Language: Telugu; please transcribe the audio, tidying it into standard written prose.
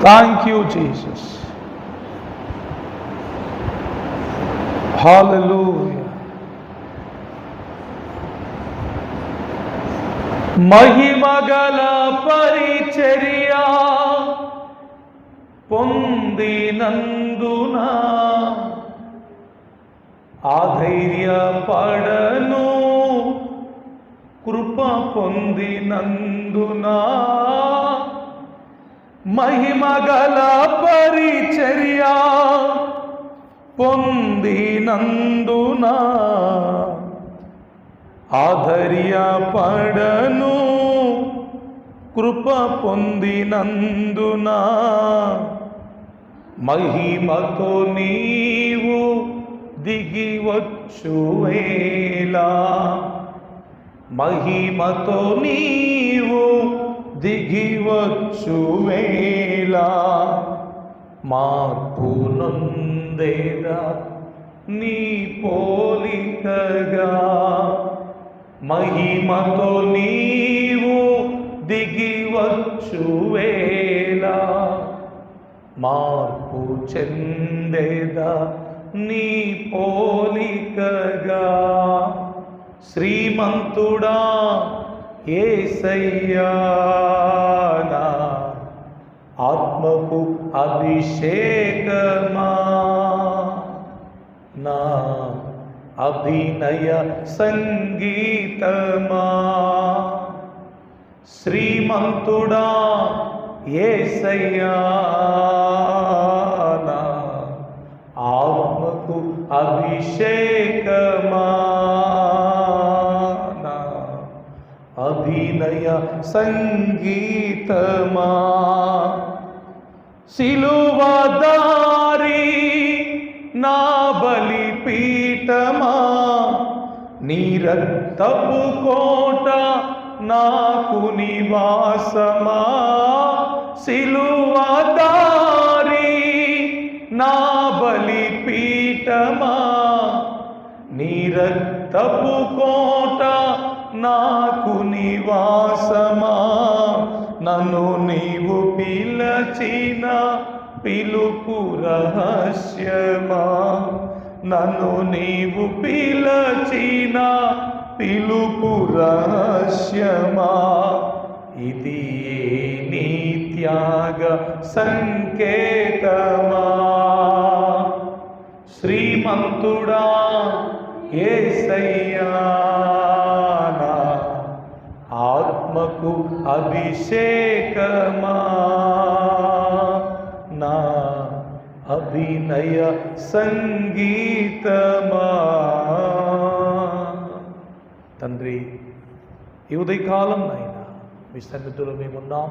Thank you Jesus. హల్లెలూయా. మహిమగల పరిచర్య పొందినందున ఆధైర్యపడను, కృప పొందినందున మహిమగల పరిచర్య పొందినందున ఆధైర్యపడను, కృప పొందినందున మహిమతో నీవు దిగివచ్చు వేళ, మహిమతో నీవు దిగివచ్చు వేళ మార్పు నొందేదా నీ పోలికగా, మహిమతో నీవు దిగివచ్చు వేళ మార్పు చెందేదా నీ పోలికగా. శ్రీమంతుడా యేసయ్యా, నా ఆత్మకు అభిషేకమా, నా అభినయ సంగీతమా. శ్రీమంతుడా యేసయ్యా, నా ఆత్మకు అభిషేకమా, నా అభినయ సంగీతమా. సిలువదారి నా బలిపీఠమా, నీ రక్తపు కోట నాకు నివాసమా. సిలువదారి నా బలిపీఠమా, నీ రక్తపు కోట నాకు నివాసమా. నన్ను నీవు పిలచిన పిలుపు రహస్యమా, నన్ను నీవు పిలచిన పిలుపు రహస్యమా. ఇది నీ త్యాగ సంకేతమా. శ్రీమంతుడా యేసయ్యా, నా ఆత్మకు అభిషేకమా, నా అభినయ సంగీతమా. తండ్రి, ఈ ఉదయకాలం అయినా మీ సన్నిధిలో మేమున్నాం.